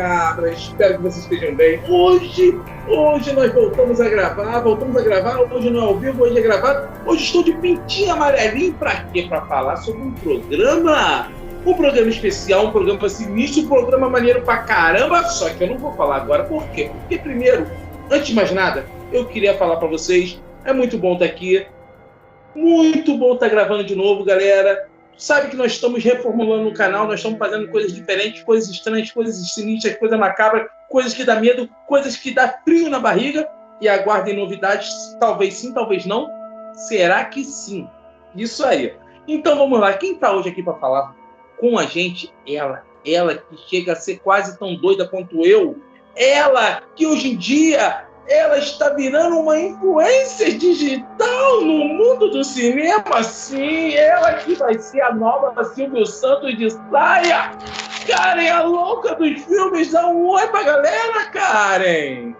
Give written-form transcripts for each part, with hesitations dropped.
Macabra, espero que vocês estejam bem. Hoje nós voltamos a gravar, hoje não é ao vivo, hoje é gravado. Hoje estou de pintinho amarelinho, pra quê? Pra falar sobre um programa especial, um programa sinistro, um programa maneiro pra caramba, só que eu não vou falar agora, por quê? Porque primeiro, antes de mais nada, eu queria falar pra vocês, é muito bom estar aqui, muito bom estar gravando de novo, galera. Sabe que nós estamos reformulando o canal, nós estamos fazendo coisas diferentes, coisas estranhas, coisas sinistras, coisas macabras, coisas que dá medo, coisas que dá frio na barriga. E aguardem novidades, talvez sim, talvez não. Será que sim? Isso aí. Então vamos lá, quem está hoje aqui para falar com a gente? Ela que chega a ser quase tão doida quanto eu. Ela que hoje em dia ela está virando uma influencer digital no mundo do cinema, sim. Ela que vai ser a nova Silvio Santos de saia. Karen, a louca dos filmes, dá um oi pra galera, Karen.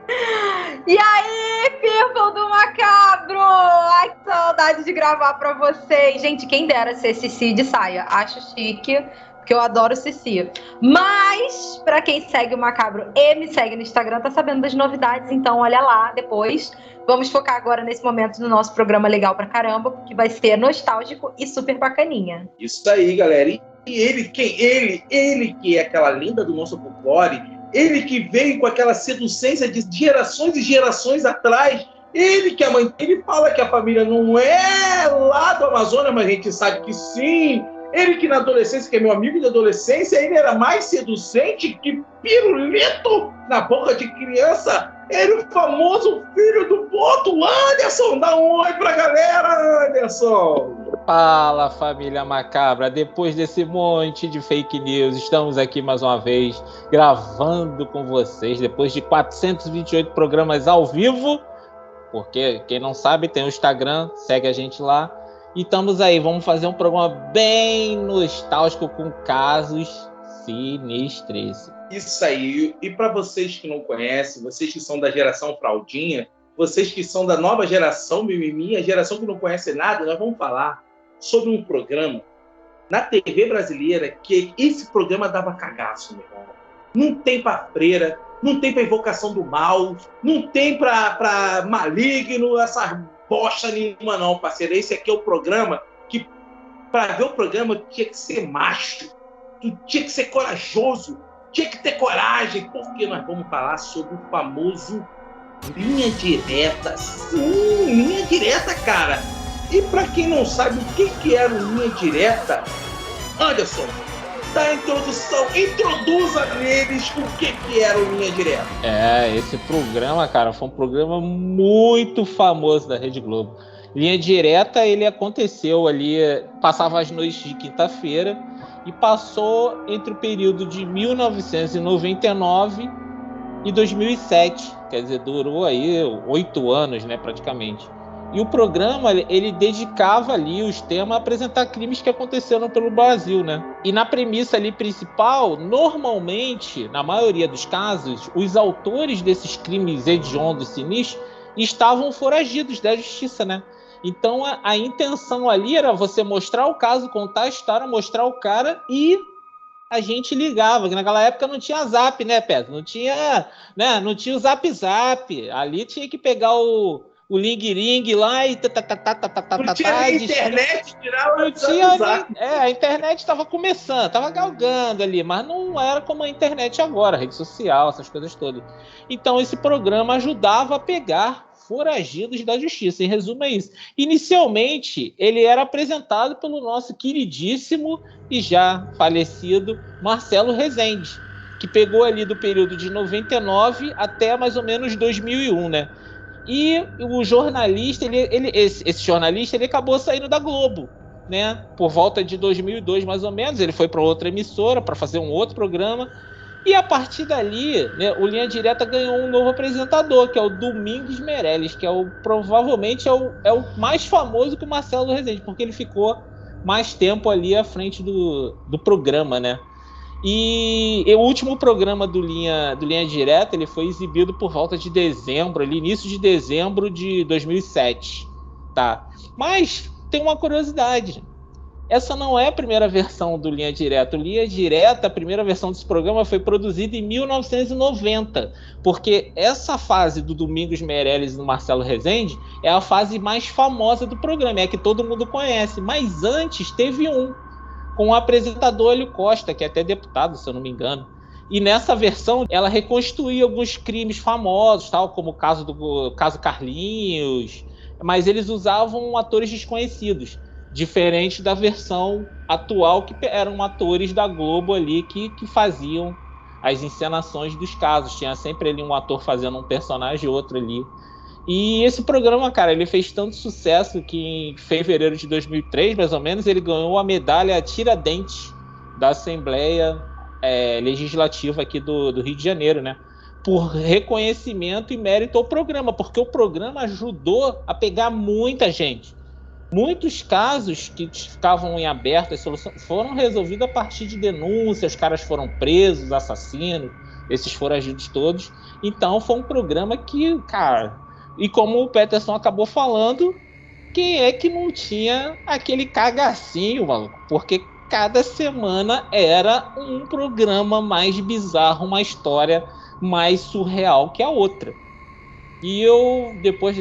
E aí, people do Macabro? Ai, que saudade de gravar pra vocês. Gente, quem dera ser Cici de saia. Acho chique, porque eu adoro Cici. Mas, pra quem segue o Macabro e me segue no Instagram, tá sabendo das novidades, então olha lá depois. Vamos focar agora nesse momento do nosso programa legal pra caramba, que vai ser nostálgico e super bacaninha. Isso aí, galera. E ele que é aquela lenda do nosso folclore, ele que veio com aquela seducência de gerações e gerações atrás, ele que a mãe dele fala que a família não é lá do Amazonas, mas a gente sabe que sim. Ele que na adolescência, que é meu amigo de adolescência, ele era mais seducente que pirulito na boca de criança. Ele, o famoso filho do Boto, Anderson. Dá um oi pra galera, Anderson. Fala, família Macabra. Depois desse monte de fake news, estamos aqui mais uma vez gravando com vocês, depois de 428 programas ao vivo, porque quem não sabe tem o Instagram, segue a gente lá. E estamos aí, vamos fazer um programa bem nostálgico com casos sinistros. Isso aí. E para vocês que não conhecem, vocês que são da geração fraldinha, vocês que são da nova geração mimimi, a geração que não conhece nada, nós vamos falar sobre um programa na TV brasileira que esse programa dava cagaço, meu irmão. Não tem pra freira, não tem pra invocação do mal, não tem pra maligno, essas bosta nenhuma não, parceiro. Esse aqui é o programa que, para ver o programa, tinha que ser macho, tu tinha que ser corajoso, tinha que ter coragem, porque nós vamos falar sobre o famoso Linha Direta. Sim, Linha Direta, cara. E para quem não sabe o que era o Linha Direta, Anderson, da introdução, introduza neles o que era o Linha Direta. Esse programa, cara, foi um programa muito famoso da Rede Globo. Linha Direta, ele aconteceu ali, passava as noites de quinta-feira e passou entre o período de 1999 e 2007, quer dizer, durou aí 8 anos, né, praticamente. E o programa, ele dedicava ali os temas a apresentar crimes que aconteceram pelo Brasil, né? E na premissa ali principal, normalmente, na maioria dos casos, os autores desses crimes hediondos e sinistros estavam foragidos da justiça, né? Então a intenção ali era você mostrar o caso, contar a história, mostrar o cara e a gente ligava, que naquela época não tinha Zap, né, Pedro? Não tinha o Zap. Ali tinha que pegar o ling-ling lá e não tinha internet, não tinha, a internet estava começando, estava galgando ali, mas não era como a internet agora, rede social, essas coisas todas. Então esse programa ajudava a pegar foragidos da justiça. Em resumo é isso. Inicialmente ele era apresentado pelo nosso queridíssimo e já falecido Marcelo Rezende, que pegou ali do período de 99 até mais ou menos 2001, né? E o jornalista, esse jornalista, ele acabou saindo da Globo, né? Por volta de 2002, mais ou menos, ele foi para outra emissora para fazer um outro programa. E a partir dali, né, o Linha Direta ganhou um novo apresentador, que é o Domingos Meirelles, que provavelmente é o mais famoso que o Marcelo Rezende, porque ele ficou mais tempo ali à frente do programa, né? E o último programa do Linha Direta, ele foi exibido por volta de dezembro, ali, início de dezembro de 2007, tá? Mas tem uma curiosidade. essa não é a primeira versão do Linha Direta. O Linha Direta, a primeira versão desse programa foi produzida em 1990, porque essa fase do Domingos Meirelles e do Marcelo Rezende é a fase mais famosa do programa, é a que todo mundo conhece. Mas antes teve com o apresentador Hélio Costa, que é até deputado, se eu não me engano. E nessa versão, ela reconstruía alguns crimes famosos, tal como o caso Carlinhos, mas eles usavam atores desconhecidos, diferente da versão atual, que eram atores da Globo ali que faziam as encenações dos casos. Tinha sempre ali um ator fazendo um personagem e outro ali. E esse programa, cara, ele fez tanto sucesso que em fevereiro de 2003, mais ou menos, ele ganhou a medalha Tiradentes da Assembleia Legislativa aqui do Rio de Janeiro, né? Por reconhecimento e mérito ao programa, porque o programa ajudou a pegar muita gente. Muitos casos que ficavam em aberto, as soluções foram resolvidos a partir de denúncias, os caras foram presos, assassinos, esses foragidos todos. Então foi um programa que, cara, e como o Peterson acabou falando, quem é que não tinha aquele cagacinho, maluco? Porque cada semana era um programa mais bizarro, uma história mais surreal que a outra. E eu, depois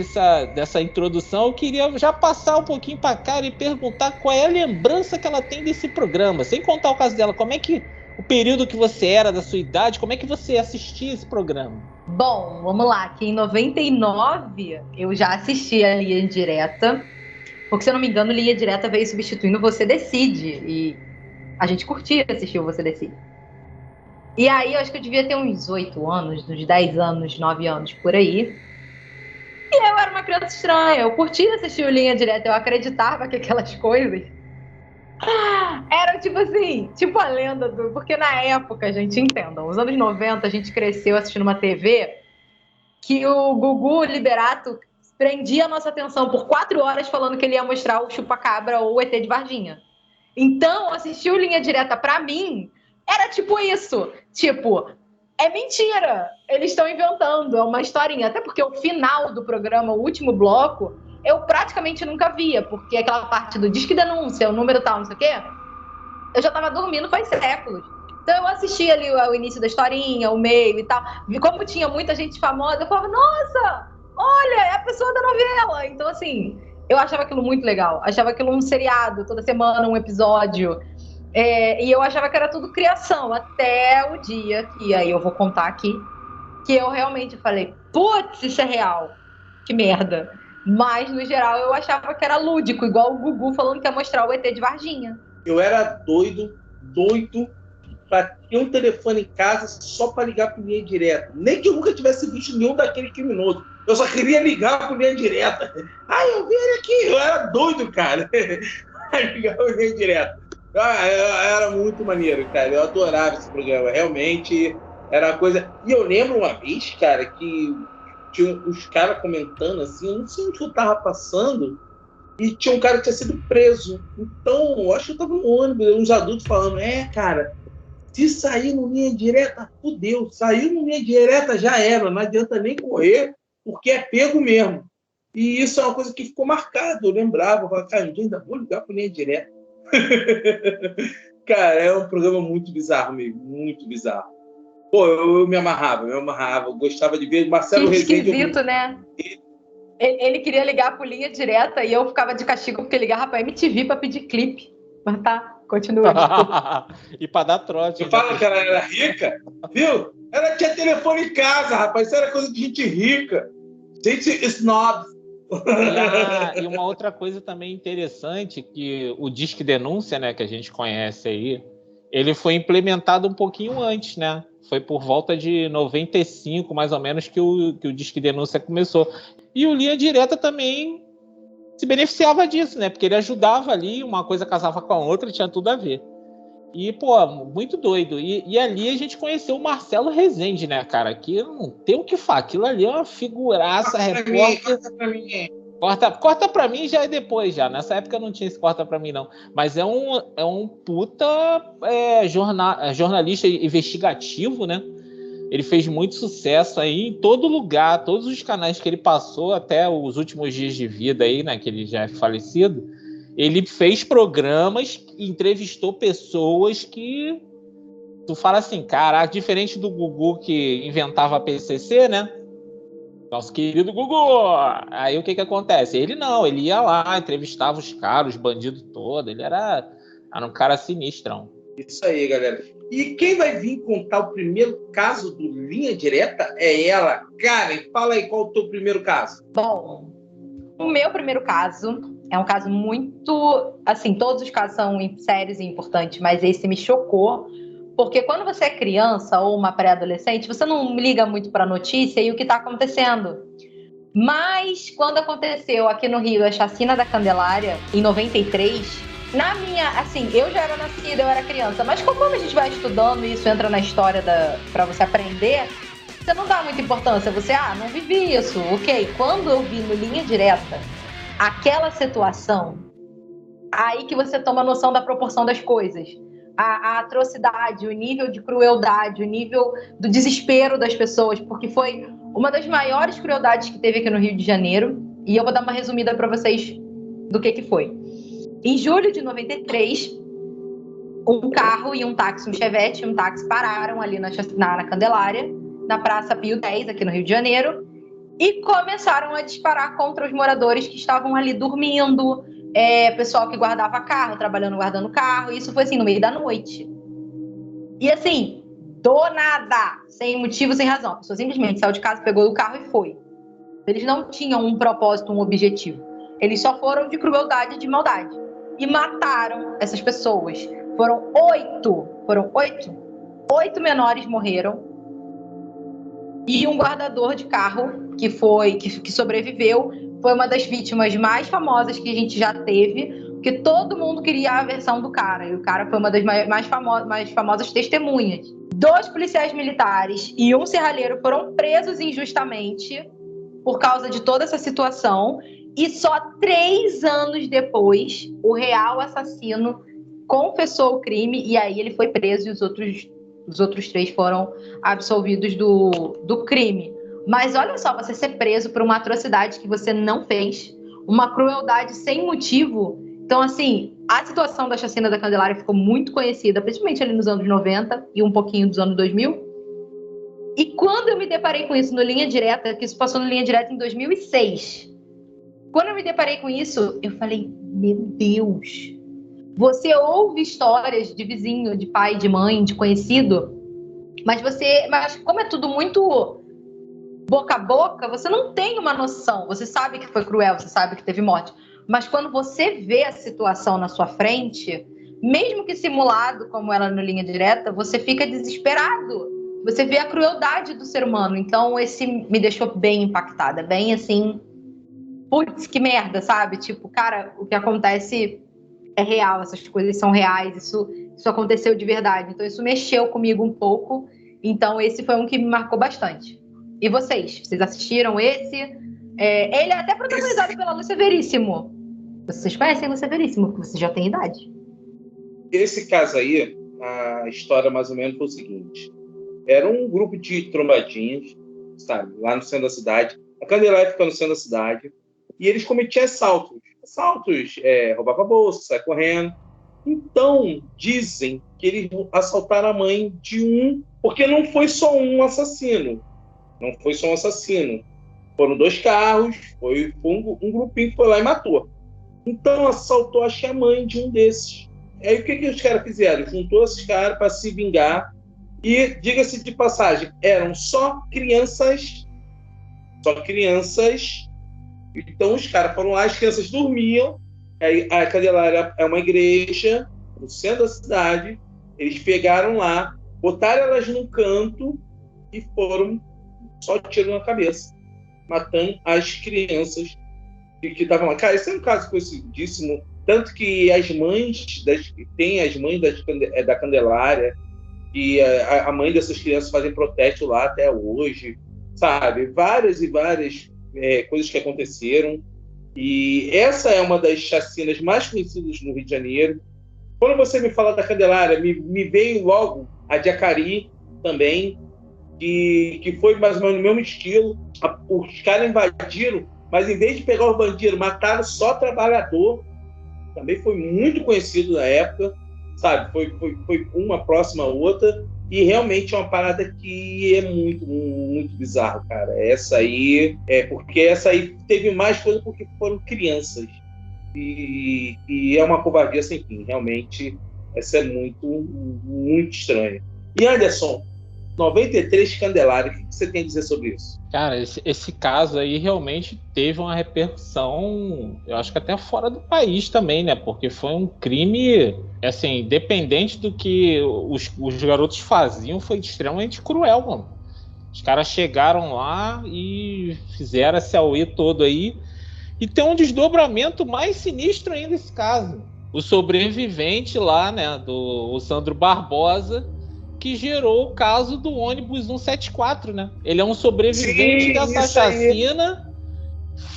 dessa introdução, eu queria já passar um pouquinho para cá e perguntar qual é a lembrança que ela tem desse programa, sem contar o caso dela. Como é que o período que você era, da sua idade, como é que você assistia esse programa? Bom, vamos lá, que em 99 eu já assisti a Linha Direta, porque se eu não me engano, Linha Direta veio substituindo Você Decide, e a gente curtia assistir o Você Decide. E aí eu acho que eu devia ter uns 8 anos, uns 10 anos, 9 anos, por aí. E eu era uma criança estranha, eu curtia assistir o Linha Direta, eu acreditava que aquelas coisas eram tipo assim, tipo a lenda do... Porque na época, gente, entendam, nos anos 90 a gente cresceu assistindo uma TV que o Gugu Liberato prendia a nossa atenção por 4 horas falando que ele ia mostrar o Chupacabra ou o ET de Varginha. Então, assistir o Linha Direta pra mim era tipo isso, tipo... É mentira, eles estão inventando, é uma historinha. Até porque o final do programa, o último bloco, eu praticamente nunca via, porque aquela parte do Disque Denúncia, o número tal, não sei o quê, eu já tava dormindo faz séculos. Então eu assistia ali o início da historinha, o meio e tal. E como tinha muita gente famosa, eu falava, nossa, olha, é a pessoa da novela. Então, assim, eu achava aquilo muito legal. Achava aquilo um seriado, toda semana um episódio. E eu achava que era tudo criação, até o dia que, aí eu vou contar aqui, que eu realmente falei, putz, isso é real, que merda. Mas, no geral, eu achava que era lúdico, igual o Gugu falando que ia mostrar o ET de Varginha. Eu era doido pra ter um telefone em casa só pra ligar pro Linha Direta. Nem que eu nunca tivesse visto nenhum daquele criminoso. Eu só queria ligar pro Linha Direta. Ai, eu vi ele aqui. Eu era doido, cara. Ligar pro Linha Direta. Era muito maneiro, cara. Eu adorava esse programa. Realmente era uma coisa... E eu lembro uma vez, cara, que tinha os caras comentando assim, eu não sei onde eu tava passando, e tinha um cara que tinha sido preso. Então, eu acho que eu tava no ônibus, uns adultos falando, cara, se sair no Linha Direta, fudeu. Saiu no Linha Direta, já era. Não adianta nem correr, porque é pego mesmo. E isso é uma coisa que ficou marcada. Eu lembrava, eu falava, cara, eu ainda vou ligar pro Linha Direta. Cara, é um programa muito bizarro mesmo, muito bizarro. Pô, eu me amarrava, eu gostava de ver Marcelo Rezende. Esquisito, né? Ele queria ligar pro Linha Direta e eu ficava de castigo porque ligava pra MTV pra pedir clipe. Mas tá, continua. E pra dar trote. Você fala que ela era rica, viu? Ela tinha telefone em casa, rapaz, isso era coisa de gente rica. Gente snob. E uma outra coisa também interessante, que o Disque Denúncia, né, que a gente conhece aí, ele foi implementado um pouquinho antes, né? Foi por volta de 95, mais ou menos, que o Disque Denúncia começou. E o Linha Direta também se beneficiava disso, né? Porque ele ajudava ali, uma coisa casava com a outra, tinha tudo a ver. E, pô, muito doido. E ali a gente conheceu o Marcelo Rezende, né, cara? Aqui não tem o que falar. Aquilo ali é uma figuraça, repórter. Corta pra mim já é depois, já. Nessa época não tinha esse corta pra mim, não. Mas é um puta jornalista investigativo, né? Ele fez muito sucesso aí em todo lugar, todos os canais que ele passou, até os últimos dias de vida aí, né? Que ele já é falecido. Ele fez programas, entrevistou pessoas que tu fala assim, caraca, diferente do Gugu que inventava PCC, né? Nosso querido Gugu! Aí o que acontece? Ele não, ele ia lá, entrevistava os caras, os bandidos todos, ele era um cara sinistrão. Isso aí, galera. E quem vai vir contar o primeiro caso do Linha Direta é ela. Karen, fala aí qual é o teu primeiro caso. Bom, o meu primeiro caso é um caso muito... Assim, todos os casos são sérios e importantes, mas esse me chocou. Porque quando você é criança ou uma pré-adolescente, você não liga muito para a notícia e o que está acontecendo. Mas quando aconteceu aqui no Rio a chacina da Candelária, em 93, na minha... Assim, eu já era nascida, eu era criança. Mas conforme a gente vai estudando e isso entra na história para você aprender, você não dá muita importância. Você, não vivi isso, ok. Quando eu vi no Linha Direta aquela situação, aí que você toma noção da proporção das coisas. A atrocidade, o nível de crueldade, o nível do desespero das pessoas, porque foi uma das maiores crueldades que teve aqui no Rio de Janeiro, e eu vou dar uma resumida para vocês do que foi. Em julho de 93, um carro e um táxi, um Chevette e um táxi pararam ali na Candelária, na Praça Pio X, aqui no Rio de Janeiro, e começaram a disparar contra os moradores que estavam ali dormindo, pessoal que guardava carro, guardando carro. Isso foi assim, no meio da noite. E assim, do nada, sem motivo, sem razão. A pessoa simplesmente saiu de casa, pegou o carro e foi. Eles não tinham um propósito, um objetivo. Eles só foram de crueldade e de maldade. E mataram essas pessoas. Foram oito menores morreram. E um guardador de carro que sobreviveu. Foi uma das vítimas mais famosas que a gente já teve, porque todo mundo queria a versão do cara, e o cara foi uma das mais famosas testemunhas. 2 policiais militares e um serralheiro foram presos injustamente por causa de toda essa situação, e só 3 anos depois, o real assassino confessou o crime, e aí ele foi preso, e os outros 3 foram absolvidos do crime. Mas olha só, você ser preso por uma atrocidade que você não fez, uma crueldade sem motivo. Então, assim, a situação da chacina da Candelária ficou muito conhecida, principalmente ali nos anos 90 e um pouquinho dos anos 2000. E quando eu me deparei com isso no Linha Direta, que isso passou no Linha Direta em 2006, quando eu me deparei com isso, eu falei, meu Deus, você ouve histórias de vizinho, de pai, de mãe, de conhecido, mas como é tudo muito boca a boca, você não tem uma noção. Você sabe que foi cruel, você sabe que teve morte. Mas quando você vê a situação na sua frente, mesmo que simulado, como ela no Linha Direta, você fica desesperado. Você vê a crueldade do ser humano. Então, esse me deixou bem impactada. Bem assim, putz, que merda, sabe? Tipo, cara, o que acontece é real. Essas coisas são reais. Isso aconteceu de verdade. Então, isso mexeu comigo um pouco. Então, esse foi um que me marcou bastante. E vocês? Vocês assistiram esse? Ele é até protagonizado pela Lúcia Veríssimo. Vocês conhecem a Lúcia Veríssimo, porque vocês já têm idade. Esse caso aí, a história mais ou menos foi o seguinte. Era um grupo de trombadinhos, sabe, lá no centro da cidade. A Candelária fica no centro da cidade. E eles cometiam assaltos. Roubava bolsa, saia correndo. Então, dizem que eles assaltaram a mãe de um... Porque não foi só um assassino. Não foi só um assassino. Foram 2 carros, foi um grupinho que foi lá e matou. Então, assaltou, acho que a mãe de um desses. Aí, o que os caras fizeram? Juntou esses caras para se vingar. E, diga-se de passagem, eram só crianças. Então, os caras foram lá, as crianças dormiam. Aí, a Candelária é uma igreja, no centro da cidade. Eles pegaram lá, botaram elas num canto e foram só tiro na cabeça, matando as crianças que estavam lá. Cara, esse é um caso conhecidíssimo, tanto que as mães da Candelária, e a mãe dessas crianças fazem protesto lá até hoje, sabe? Várias e várias coisas que aconteceram, e essa é uma das chacinas mais conhecidas no Rio de Janeiro. Quando você me fala da Candelária, me veio logo a de Acari também, que foi mais ou menos no mesmo estilo. Os caras invadiram, mas em vez de pegar os bandidos, mataram só trabalhador. também foi muito conhecido na época, sabe? Foi uma próxima a outra, e realmente é uma parada que é muito, muito bizarro, cara. Essa aí, porque essa aí teve mais coisa porque foram crianças. E é uma covardia sem fim, realmente. Essa é muito, muito estranha. E Anderson, 93 Candelária, o que você tem a dizer sobre isso? Cara, esse caso aí realmente teve uma repercussão, eu acho que até fora do país também, né? Porque foi um crime, assim, independente do que os garotos faziam, foi extremamente cruel, mano. Os caras chegaram lá e fizeram esse auê todo aí. E tem um desdobramento mais sinistro ainda nesse caso. O sobrevivente lá, né, do Sandro Barbosa, que gerou o caso do ônibus 174, né? Ele é um sobrevivente dessa chacina,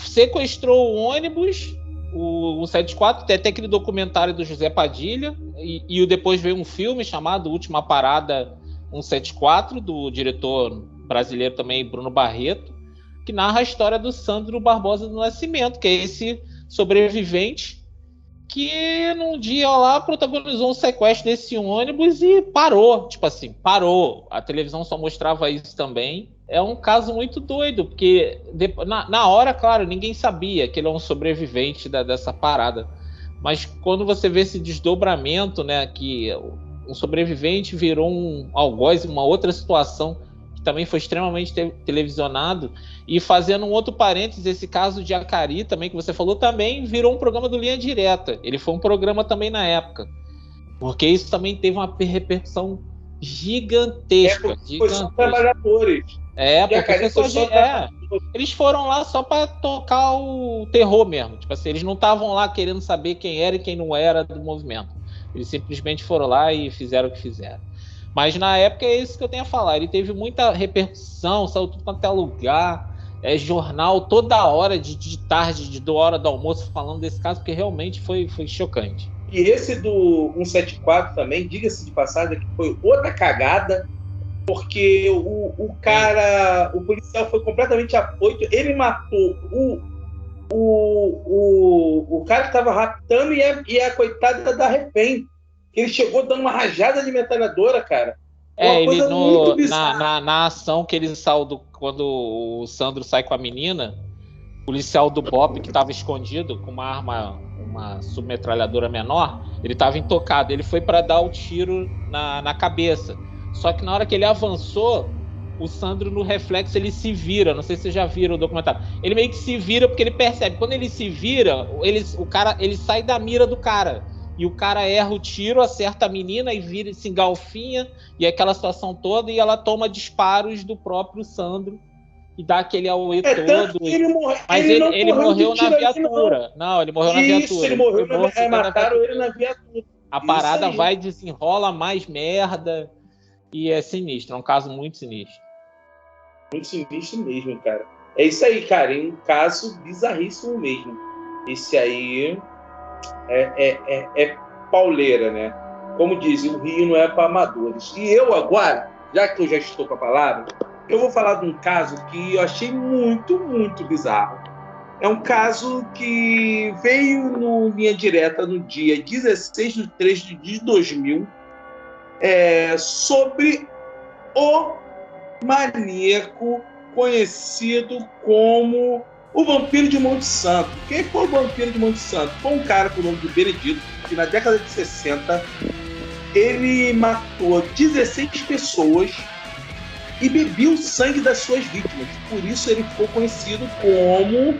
sequestrou o ônibus, o 174, tem até aquele documentário do José Padilha, e depois veio um filme chamado Última Parada 174, do diretor brasileiro também, Bruno Barreto, que narra a história do Sandro Barbosa do Nascimento, que é esse sobrevivente que num dia lá protagonizou um sequestro desse ônibus e parou, tipo assim, parou. A televisão só mostrava isso também. É um caso muito doido, porque na hora, claro, ninguém sabia que ele é um sobrevivente dessa parada. Mas quando você vê esse desdobramento, né, que um sobrevivente virou um algoz, uma outra situação que também foi extremamente televisionado. E fazendo um outro parênteses, esse caso de Acari também, que você falou, também virou um programa do Linha Direta. Ele foi um programa também na época. Porque isso também teve uma repercussão gigantesca. Foi só trabalhadores. Porque foi só eles foram lá só para tocar o terror mesmo. Tipo assim, eles não estavam lá querendo saber quem era e quem não era do movimento. Eles simplesmente foram lá e fizeram o que fizeram. Mas na época é isso que eu tenho a falar. Ele teve muita repercussão, saiu tudo quanto é lugar. Jornal toda hora, de tarde, de hora do almoço, falando desse caso, porque realmente foi chocante. E esse do 174 também, diga-se de passagem, que foi outra cagada, porque o cara, o policial foi completamente afoito, ele matou o cara que estava raptando e a coitada da refém. Ele chegou dando uma rajada de metralhadora, cara. Ele na ação que ele saiu quando o Sandro sai com a menina, o policial do BOP que estava escondido com uma arma, uma submetralhadora menor, ele estava intocado. Ele foi para dar o tiro na cabeça. Só que na hora que ele avançou, o Sandro, no reflexo, ele se vira. Não sei se vocês já viram o documentário. Ele meio que se vira porque ele percebe. Quando ele se vira, ele sai da mira do cara. E o cara erra o tiro, acerta a menina e vira, se engalfinha, e aquela situação toda, e ela toma disparos do próprio Sandro e dá aquele auê todo. Mas ele morreu na viatura. Não, ele morreu na viatura. Ele morreu mataram ele na viatura. A parada vai e desenrola mais merda. E é sinistro, é um caso muito sinistro. Muito sinistro mesmo, cara. É isso aí, cara. É um caso bizarríssimo mesmo. Esse aí é pauleira, né? Como dizem, o Rio não é para amadores. E eu agora, já que eu já estou com a palavra, eu vou falar de um caso que eu achei muito, muito bizarro. É um caso que veio no Linha Direta no dia 16 de 3 de 2000, sobre o maníaco conhecido como o Vampiro de Monte Santo. Quem foi o Vampiro de Monte Santo? Foi um cara com o nome de Benedito, que na década de 60 ele matou 16 pessoas e bebia o sangue das suas vítimas. Por isso ele ficou conhecido como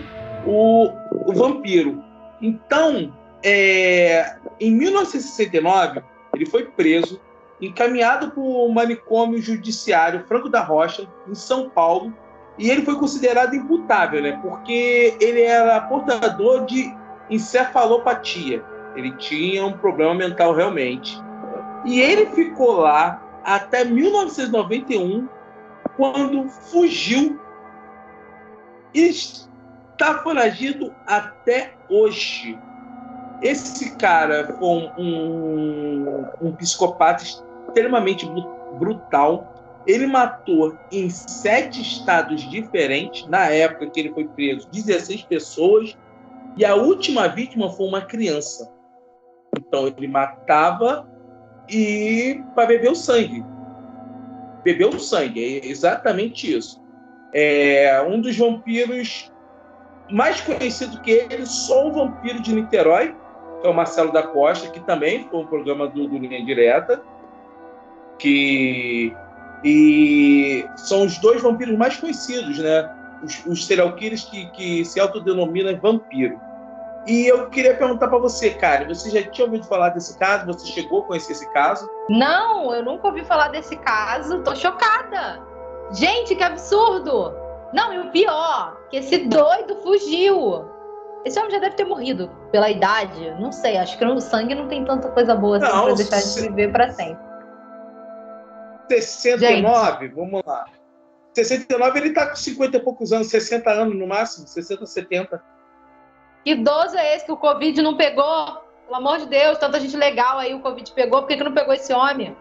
o vampiro. Então, em 1969, ele foi preso, encaminhado para o manicômio judiciário Franco da Rocha, em São Paulo, e ele foi considerado imputável, né? Porque ele era portador de encefalopatia. Ele tinha um problema mental realmente. E ele ficou lá até 1991, quando fugiu e está foragido até hoje. Esse cara foi um psicopata extremamente brutal. Ele matou em 7 estados diferentes, na época que ele foi preso, 16 pessoas, e a última vítima foi uma criança. Então ele matava e para beber o sangue. Beber o sangue, é exatamente isso. Um dos vampiros mais conhecido que ele, só o Vampiro de Niterói, que é o Marcelo da Costa, que também foi um programa do Linha Direta, e são os dois vampiros mais conhecidos, né? Os serial killers que se autodenominam vampiro. E eu queria perguntar para você, Karen, você já tinha ouvido falar desse caso? Você chegou a conhecer esse caso? Não, eu nunca ouvi falar desse caso. Tô chocada. Gente, que absurdo! Não, e o pior, que esse doido fugiu. Esse homem já deve ter morrido pela idade. Não sei, acho que no sangue não tem tanta coisa boa assim pra deixar de viver pra sempre. 69, gente. Vamos lá. 69, ele tá com 50 e poucos anos, 60 anos no máximo, 60, 70. Que idoso é esse que o Covid não pegou? Pelo amor de Deus, tanta gente legal aí o Covid pegou, por que não pegou esse homem?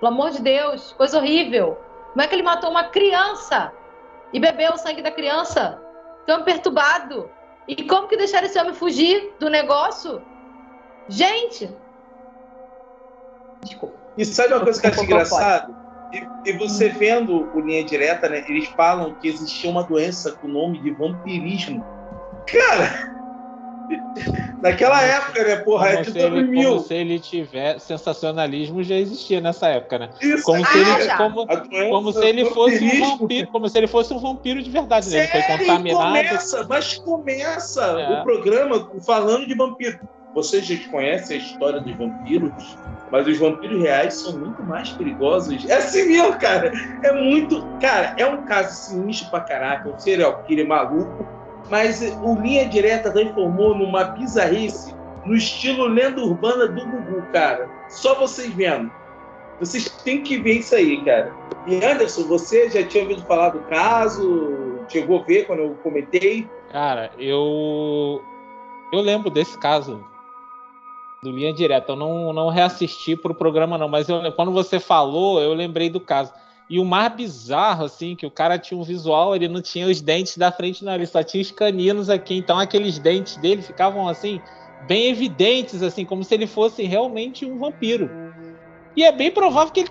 Pelo amor de Deus, coisa horrível. Como é que ele matou uma criança e bebeu o sangue da criança? Tão perturbado. E como que deixaram esse homem fugir do negócio? Gente! Desculpa. E sabe uma coisa que eu acho engraçado? E você vendo o Linha Direta, né? Eles falam que existia uma doença com o nome de vampirismo. Cara! Naquela época, né? Porra, é de 2000. Como se ele tivesse... Sensacionalismo já existia nessa época, né? Isso, como se ele fosse um vampiro. Como se ele fosse um vampiro de verdade, né? Ele foi contaminado. Começa o programa falando de vampiro. Vocês já conhecem a história dos vampiros, mas os vampiros reais são muito mais perigosos. É assim mesmo, cara. É muito... Cara, é um caso sinistro pra caraca. Um serial killer maluco. Mas o Linha Direta transformou numa bizarrice no estilo lenda urbana do Gugu, cara. Só vocês vendo. Vocês têm que ver isso aí, cara. E Anderson, você já tinha ouvido falar do caso? Chegou a ver quando eu comentei? Cara, eu lembro desse caso do Linha Direta. Eu não reassisti pro programa não, mas quando você falou, eu lembrei do caso. E o mais bizarro, assim, que o cara tinha um visual, ele não tinha os dentes da frente, não, ele só tinha os caninos aqui, então aqueles dentes dele ficavam, assim, bem evidentes, assim, como se ele fosse realmente um vampiro. E é bem provável que ele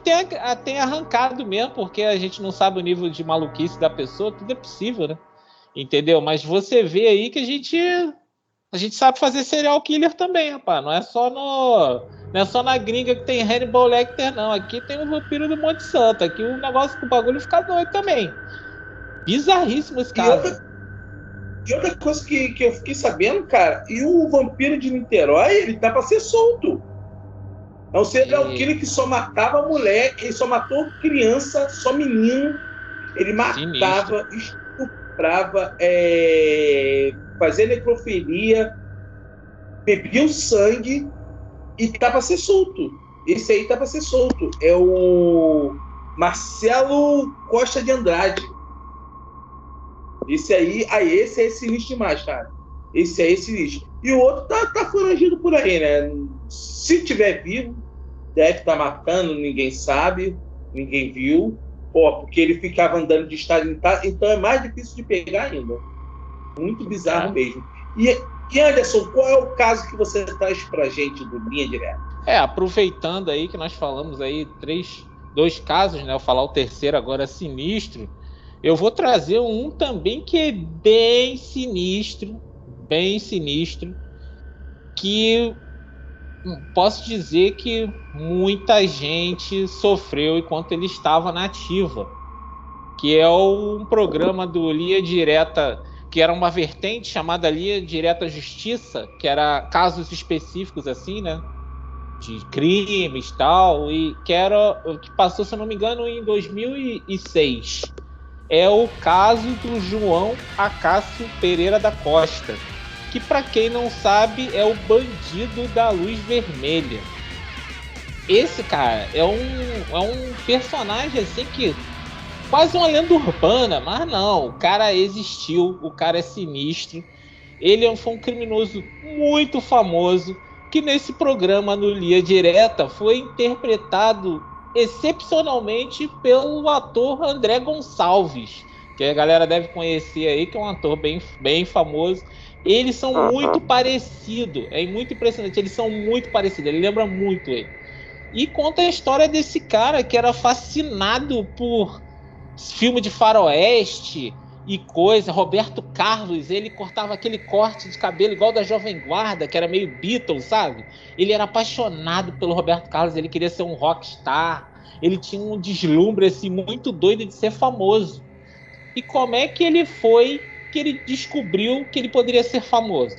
tenha arrancado mesmo, porque a gente não sabe o nível de maluquice da pessoa, tudo é possível, né? Entendeu? Mas você vê aí que a gente sabe fazer serial killer também, rapaz, não é só na gringa que tem Hannibal Lecter, não. Aqui tem o vampiro do Monte Santo. Aqui o negócio com o bagulho fica doido também. Bizarríssimo esse caso. E outra coisa que eu fiquei sabendo, cara, e o vampiro de Niterói, ele tá pra ser solto. É um serial killer que só matava mulher, ele só matou criança, só menino. Ele matava, estuprava, fazia necrofilia, bebia o sangue. E tá pra ser solto. Esse aí tá pra ser solto. É o Marcelo Costa de Andrade. Esse aí é sinistro demais, cara. Esse aí é sinistro. E o outro tá foragido por aí, né? Se tiver vivo, deve estar matando, ninguém sabe, ninguém viu. Porque ele ficava andando de estado em estado, então é mais difícil de pegar ainda. Muito bizarro mesmo. E Anderson, qual é o caso que você traz pra gente do Linha Direta? Aproveitando aí que nós falamos aí dois casos, né? Eu falar o terceiro agora sinistro. Eu vou trazer um também que é bem sinistro, que posso dizer que muita gente sofreu enquanto ele estava na ativa, que é um programa do Linha Direta, que era uma vertente chamada Linha Direta Justiça, que era casos específicos assim, né, de crimes e tal, e que passou, se eu não me engano, em 2006. É o caso do João Acácio Pereira da Costa, que, para quem não sabe, é o bandido da luz vermelha. Esse cara é um personagem assim que quase uma lenda urbana, mas não, o cara existiu, o cara é sinistro. Ele foi um criminoso muito famoso, que nesse programa no Linha Direta foi interpretado excepcionalmente pelo ator André Gonçalves, que a galera deve conhecer aí, que é um ator bem, bem famoso. Eles são muito parecidos, é muito impressionante, eles são muito parecidos, ele lembra muito ele. E conta a história desse cara que era fascinado por filme de faroeste e coisa. Roberto Carlos, ele cortava aquele corte de cabelo igual da Jovem Guarda, que era meio Beatles, sabe? Ele era apaixonado pelo Roberto Carlos, ele queria ser um rockstar, ele tinha um deslumbre assim, muito doido de ser famoso. E como é que ele foi que ele descobriu que ele poderia ser famoso?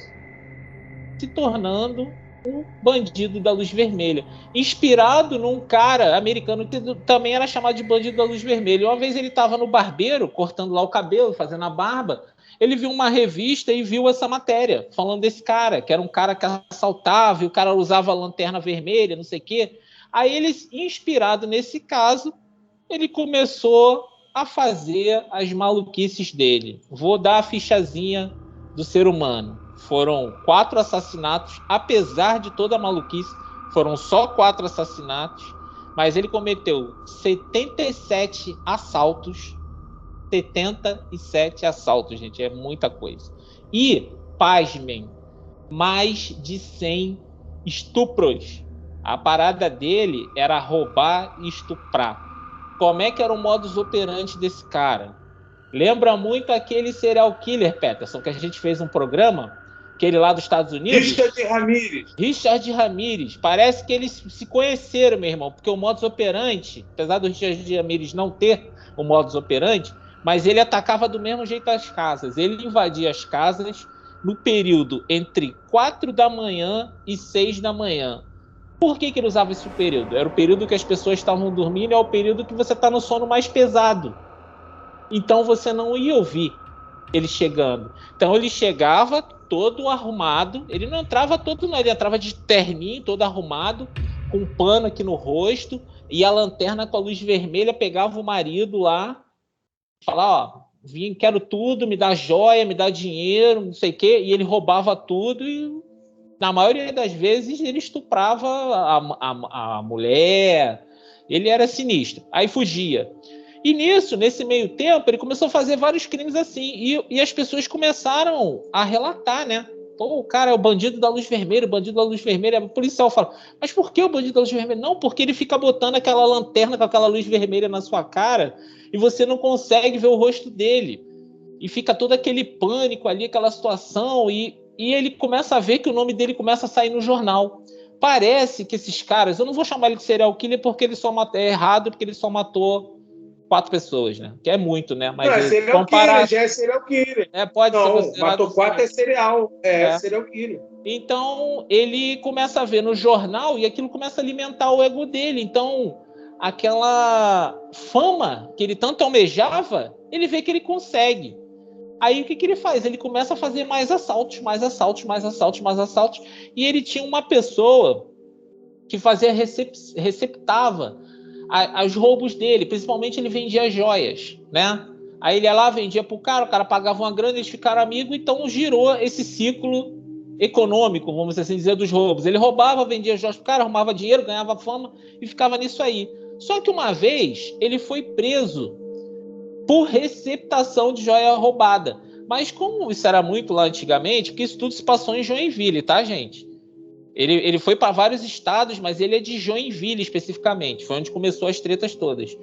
Se tornando um bandido da luz vermelha, inspirado num cara americano que também era chamado de bandido da luz vermelha. Uma vez ele estava no barbeiro, cortando lá o cabelo, fazendo a barba, ele viu uma revista e viu essa matéria, falando desse cara, que era um cara que assaltava, e o cara usava lanterna vermelha, não sei o quê. Aí ele, inspirado nesse caso, ele começou a fazer as maluquices dele. Vou dar a fichazinha do ser humano. Foram 4 assassinatos, apesar de toda a maluquice, foram só 4 assassinatos, mas ele cometeu 77 assaltos. 77 assaltos, gente, é muita coisa. E, pasmem, mais de 100 estupros. A parada dele era roubar e estuprar. Como é que era o modus operandi desse cara? Lembra muito aquele serial killer, Peterson, que a gente fez um programa, aquele lá dos Estados Unidos. Richard Ramirez. Parece que eles se conheceram, meu irmão, porque o modus operandi, apesar do Richard Ramirez não ter o modus operandi, mas ele atacava do mesmo jeito as casas. Ele invadia as casas no período entre 4 da manhã e 6 da manhã. Por que ele usava esse período? Era o período que as pessoas estavam dormindo, é o período que você está no sono mais pesado. Então você não ia ouvir ele chegando. Então ele chegava todo arrumado, ele não entrava todo, não, ele entrava de terninho, todo arrumado, com um pano aqui no rosto, e a lanterna com a luz vermelha, pegava o marido lá, falava, ó, vim, quero tudo, me dá joia, me dá dinheiro, não sei o quê, e ele roubava tudo e na maioria das vezes ele estuprava a mulher, ele era sinistro, aí fugia. E nisso, nesse meio tempo, ele começou a fazer vários crimes assim. E as pessoas começaram a relatar, né? Pô, o cara é o bandido da luz vermelha, o bandido da luz vermelha. O policial fala, mas por que o bandido da luz vermelha? Não, porque ele fica botando aquela lanterna com aquela luz vermelha na sua cara e você não consegue ver o rosto dele. E fica todo aquele pânico ali, aquela situação. E ele começa a ver que o nome dele começa a sair no jornal. Parece que esses caras, eu não vou chamar ele de serial killer porque ele só matou, é errado, porque ele só matou 4 pessoas, né? Que é muito, né? Mas não, é serial killer, já é serial killer. Pode não, ser matou 4 é serial. É serial killer. Então, ele começa a ver no jornal e aquilo começa a alimentar o ego dele. Então, aquela fama que ele tanto almejava, ele vê que ele consegue. Aí, o que ele faz? Ele começa a fazer mais assaltos, mais assaltos, mais assaltos, mais assaltos. E ele tinha uma pessoa que fazia receptava os roubos dele, principalmente ele vendia joias, né? Aí ele ia lá, vendia pro cara, o cara pagava uma grana, eles ficaram amigos, então girou esse ciclo econômico, vamos assim dizer, dos roubos. Ele roubava, vendia joias pro cara, arrumava dinheiro, ganhava fama e ficava nisso aí. Só que uma vez ele foi preso por receptação de joia roubada. Mas como isso era muito lá antigamente, porque isso tudo se passou em Joinville, tá, gente? Ele foi para vários estados, mas ele é de Joinville especificamente. Foi onde começou as tretas todas.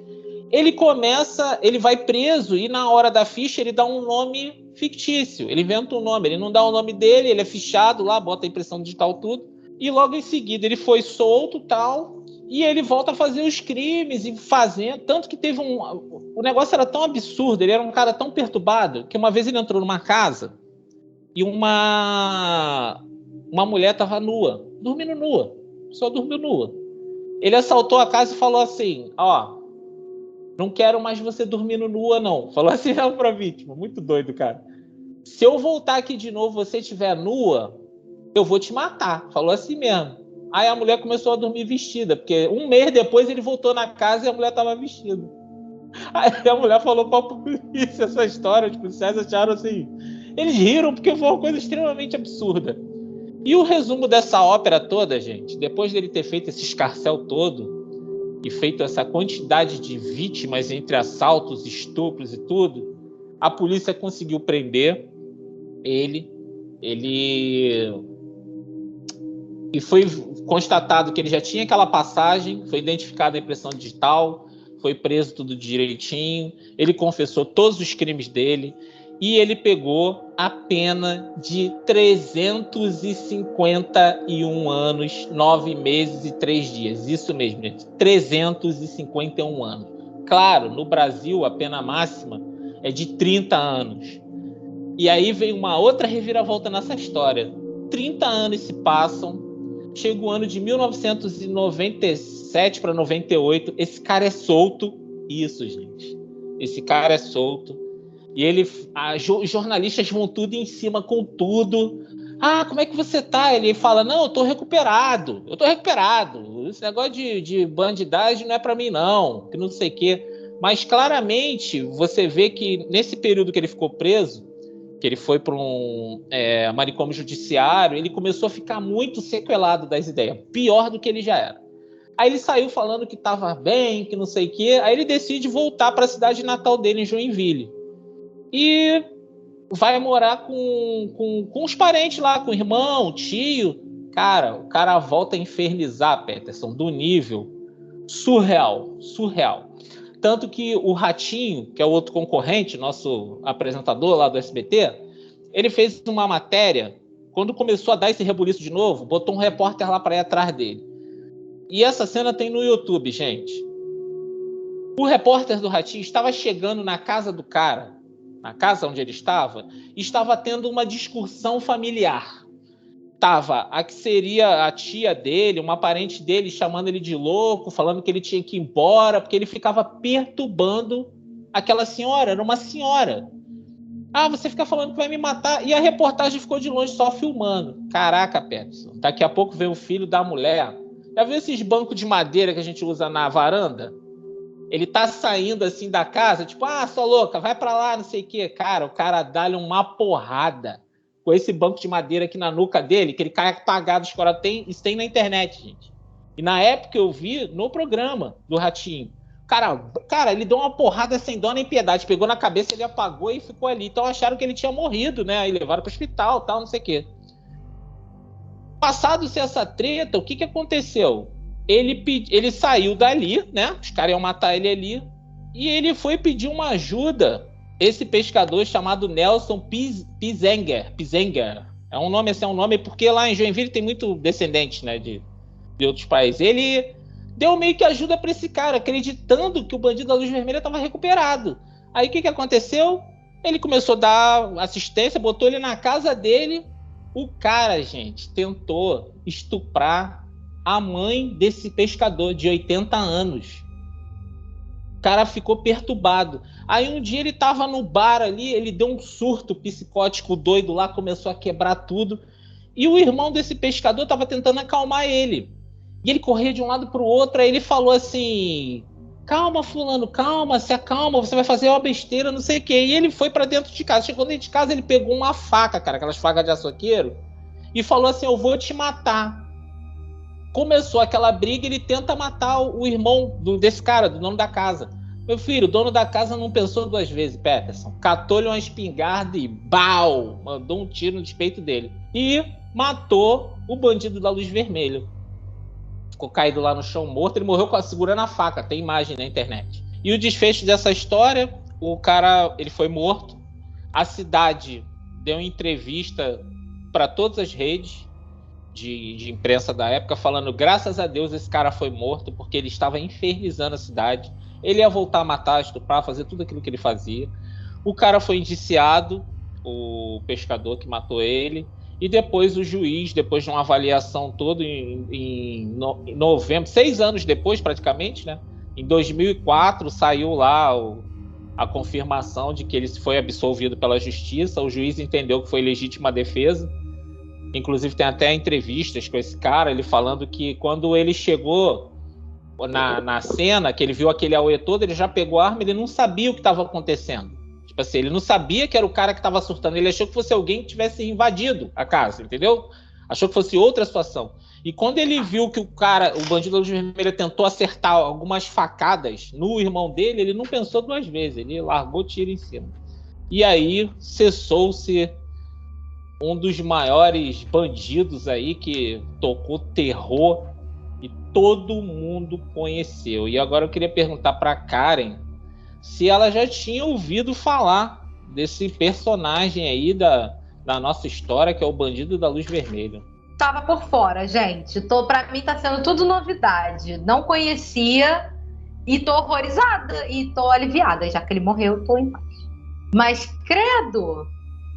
Ele vai preso e na hora da ficha ele dá um nome fictício. Ele inventa um nome, ele não dá o nome dele, ele é fichado lá, bota a impressão digital tudo. E logo em seguida ele foi solto tal, e ele volta a fazer os crimes e fazendo. Tanto que teve o negócio era tão absurdo, ele era um cara tão perturbado, que uma vez ele entrou numa casa e uma mulher estava nua, dormindo nua, só dormiu nua. Ele assaltou a casa e falou assim, ó, não quero mais você dormindo nua, não. Falou assim para a vítima, muito doido, cara. Se eu voltar aqui de novo, você estiver nua, eu vou te matar. Falou assim mesmo. Aí a mulher começou a dormir vestida, porque um mês depois ele voltou na casa e a mulher estava vestida. Aí a mulher falou para a polícia essa história, os policiais acharam assim, eles riram porque foi uma coisa extremamente absurda. E o resumo dessa ópera toda, gente, depois dele ter feito esse escarcéu todo e feito essa quantidade de vítimas entre assaltos, estupros e tudo, A polícia conseguiu prender ele. E foi constatado que ele já tinha aquela passagem, foi identificada a impressão digital, foi preso tudo direitinho, ele confessou todos os crimes dele e ele pegou a pena de 351 anos, 9 meses e 3 dias. Isso mesmo, gente, 351 anos. Claro, no Brasil a pena máxima é de 30 anos. E aí vem uma outra reviravolta nessa história. 30 anos se passam, chega o ano de 1997 para 98, esse cara é solto. Isso, gente. Esse cara é solto. E os jornalistas vão tudo em cima com tudo. Ah, como é que você tá? Ele fala, não, eu tô recuperado. Esse negócio de bandidagem não é para mim, não. Que não sei o quê. Mas claramente você vê que nesse período que ele ficou preso, que ele foi para um manicômio judiciário, ele começou a ficar muito sequelado das ideias, pior do que ele já era. Aí ele saiu falando que estava bem, que não sei o quê, aí ele decide voltar para a cidade natal dele, em Joinville. E vai morar com os parentes lá, com o irmão, tio. Cara, o cara volta a infernizar, Peterson, do nível surreal. Tanto que o Ratinho, que é o outro concorrente, nosso apresentador lá do SBT, ele fez uma matéria, quando começou a dar esse rebuliço de novo, botou um repórter lá para ir atrás dele. E essa cena tem no YouTube, gente. O repórter do Ratinho estava chegando na casa do cara, na casa onde ele estava, e estava tendo uma discussão familiar. Tava a que seria a tia dele, uma parente dele, chamando ele de louco, falando que ele tinha que ir embora, porque ele ficava perturbando aquela senhora, era uma senhora. Ah, você fica falando que vai me matar. E a reportagem ficou de longe só filmando. Caraca, Peterson, daqui a pouco vem o filho da mulher. Já viu esses bancos de madeira que a gente usa na varanda? Ele tá saindo assim da casa, tipo, sua louca, vai pra lá, não sei o quê. Cara, o cara dá-lhe uma porrada com esse banco de madeira aqui na nuca dele, que ele cai apagado, escorado. Isso tem na internet, gente. E na época eu vi no programa do Ratinho. Cara, ele deu uma porrada sem dó nem piedade. Pegou na cabeça, ele apagou e ficou ali. Então acharam que ele tinha morrido, né? Aí levaram pro hospital, tal, não sei o quê. Passado-se essa treta, o que aconteceu? Ele saiu dali, né? Os caras iam matar ele ali. E ele foi pedir uma ajuda. Esse pescador chamado Nelson Pizenger. É um nome porque lá em Joinville tem muito descendente, né, de outros países. Ele deu meio que ajuda para esse cara, acreditando que o bandido da Luz Vermelha estava recuperado. Aí o que aconteceu? Ele começou a dar assistência, botou ele na casa dele. O cara, gente, tentou estuprar a mãe desse pescador de 80 anos. O cara ficou perturbado. Aí um dia ele tava no bar ali, ele deu um surto psicótico doido lá, começou a quebrar tudo. E o irmão desse pescador tava tentando acalmar ele. E ele corria de um lado pro outro, aí ele falou assim: calma, fulano, calma, se acalma, você vai fazer uma besteira, não sei o quê. E ele foi pra dentro de casa. Chegou dentro de casa, ele pegou uma faca, cara, aquelas facas de açougueiro, e falou assim: eu vou te matar. Começou aquela briga, ele tenta matar o irmão desse cara, do dono da casa. Meu filho, o dono da casa não pensou 2 vezes, Peterson. Catou-lhe uma espingarda e bau! Mandou um tiro no peito dele. E matou o bandido da Luz Vermelha. Ficou caído lá no chão morto. Ele morreu segurando a faca. Tem imagem na internet. E o desfecho dessa história, o cara, ele foi morto. A cidade deu entrevista para todas as redes de imprensa da época, falando: graças a Deus esse cara foi morto, porque ele estava infernizando a cidade. Ele ia voltar a matar, estuprar, fazer tudo aquilo que ele fazia. O cara foi indiciado, o pescador que matou ele, e depois o juiz, depois de uma avaliação toda em novembro, 6 anos depois praticamente, né? Em 2004 saiu lá a confirmação de que ele foi absolvido pela justiça. O juiz entendeu que foi legítima defesa. Inclusive tem até entrevistas com esse cara, ele falando que quando ele chegou na cena, que ele viu aquele auê todo, ele já pegou a arma, ele não sabia o que estava acontecendo. Tipo assim, ele não sabia que era o cara que estava surtando, ele achou que fosse alguém que tivesse invadido a casa, entendeu? Achou que fosse outra situação. E quando ele viu que o bandido da Luz Vermelha, tentou acertar algumas facadas no irmão dele, ele não pensou 2 vezes, ele largou o tiro em cima. E aí cessou-se um dos maiores bandidos aí que tocou terror e todo mundo conheceu. E agora eu queria perguntar para Karen se ela já tinha ouvido falar desse personagem aí da nossa história, que é o Bandido da Luz Vermelha. Tava por fora, gente. Pra mim tá sendo tudo novidade. Não conhecia e tô horrorizada e tô aliviada. Já que ele morreu, tô em paz. Mas, credo!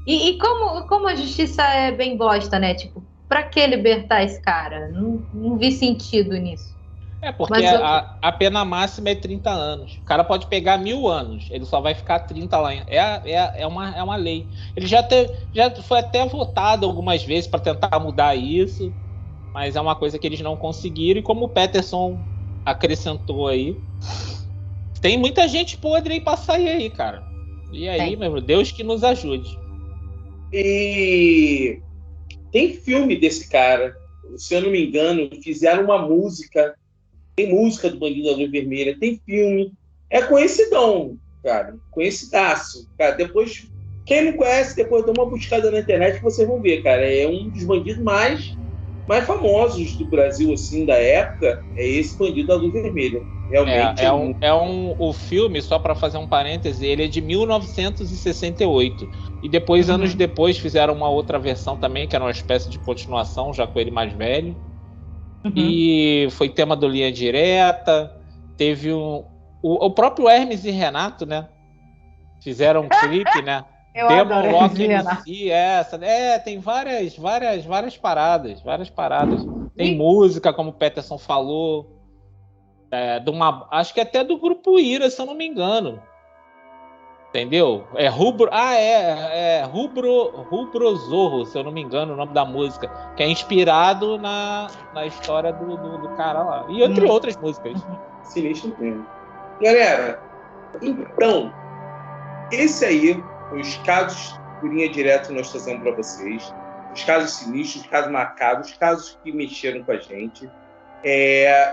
E como a justiça é bem bosta, né? Tipo, pra que libertar esse cara? Não vi sentido nisso. Porque a pena máxima é 30 anos. O cara pode pegar 1000 anos, ele só vai ficar 30 lá. É uma lei. Ele já foi até votado algumas vezes para tentar mudar isso, mas é uma coisa que eles não conseguiram. E como o Peterson acrescentou aí, tem muita gente podre aí para sair aí, cara. E aí, meu Deus, que nos ajude. E tem filme desse cara, se eu não me engano, fizeram uma música. Tem música do Bandido da Luz Vermelha, tem filme. É conhecidão, cara. Conhecidaço. Cara, depois, quem não conhece, depois dá uma buscada na internet que vocês vão ver, cara. É um dos bandidos mais famosos do Brasil, assim, da época. É esse Bandido da Luz Vermelha. Realmente. O filme, só para fazer um parêntese, ele é de 1968. E depois, anos depois, fizeram uma outra versão também, que era uma espécie de continuação, já com ele mais velho. E foi tema do Linha Direta. Teve o próprio Hermes e Renato, né? Fizeram um clipe, né? Demon Lock MC. Tem várias paradas. Tem música, como o Peterson falou. Acho que até do grupo Ira, se eu não me engano. Entendeu? Rubro Zorro, se eu não me engano, o nome da música, que é inspirado na história do cara lá. E entre outras músicas. Sinistro mesmo. Galera, então, esse aí, os casos de Linha Direta que nós trazemos para vocês. Os casos sinistros, os casos macabros, os casos que mexeram com a gente.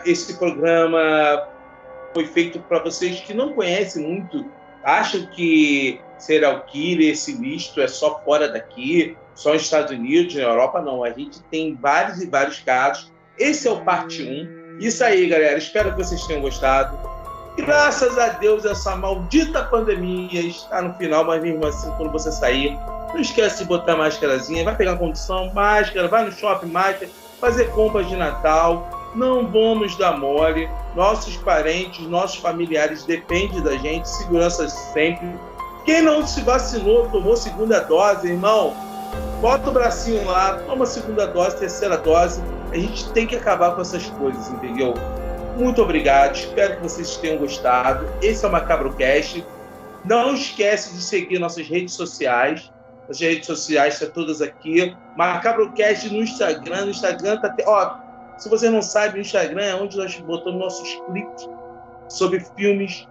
Esse programa foi feito para vocês que não conhecem muito, acham que serial killer, sinistro, é só fora daqui, só nos Estados Unidos, na Europa, não. A gente tem vários e vários casos. Esse é o parte 1. Isso aí, galera. Espero que vocês tenham gostado. Graças a Deus, essa maldita pandemia está no final, mas mesmo assim, quando você sair, não esquece de botar a máscarazinha, vai pegar condição, máscara, vai no shopping, máscara, fazer compras de Natal. Não vamos dar mole. Nossos parentes, nossos familiares dependem da gente. Segurança sempre. Quem não se vacinou, tomou segunda dose, irmão, bota o bracinho lá, toma segunda dose, terceira dose. A gente tem que acabar com essas coisas, entendeu? Muito obrigado. Espero que vocês tenham gostado. Esse é o MacabroCast. Não esquece de seguir nossas redes sociais. As redes sociais estão todas aqui. MacabroCast no Instagram. No Instagram tá até... Se você não sabe, o Instagram é onde nós botamos nossos clipes sobre filmes,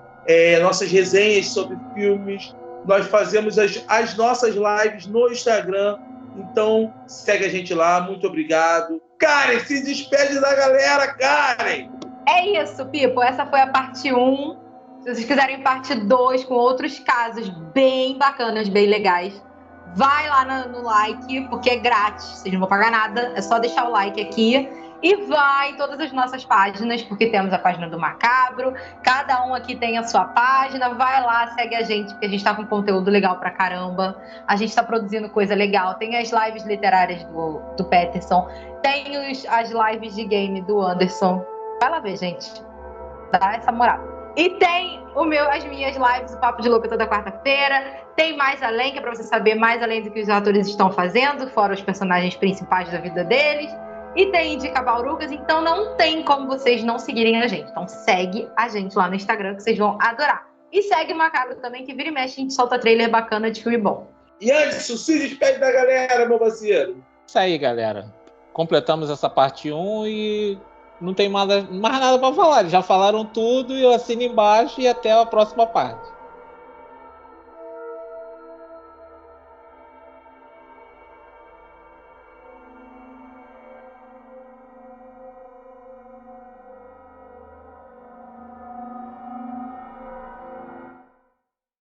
nossas resenhas sobre filmes. Nós fazemos as nossas lives no Instagram. Então, segue a gente lá. Muito obrigado. Karen, se despede da galera, Karen! É isso, Pipo. Essa foi a parte 1. Se vocês quiserem parte 2 com outros casos bem bacanas, bem legais, vai lá no like, porque é grátis. Vocês não vão pagar nada. É só deixar o like aqui. E vai em todas as nossas páginas, porque temos a página do Macabro, cada um aqui tem a sua página, vai lá, segue a gente, porque a gente tá com conteúdo legal pra caramba, a gente tá produzindo coisa legal, tem as lives literárias do Peterson, tem as lives de game do Anderson, vai lá ver, gente, dá essa moral. E tem as minhas lives, o Papo de Louca toda quarta-feira, tem Mais Além, que é pra você saber mais além do que os atores estão fazendo, fora os personagens principais da vida deles. E tem Indica Baurugas, então não tem como vocês não seguirem a gente. Então segue a gente lá no Instagram, que vocês vão adorar. E segue o Macabro também, que vira e mexe, a gente solta trailer bacana de filme bom. E Anderson, se despede da galera, meu parceiro. Isso aí, galera. Completamos essa parte 1 e não tem mais nada para falar. Já falaram tudo e eu assino embaixo e até a próxima parte.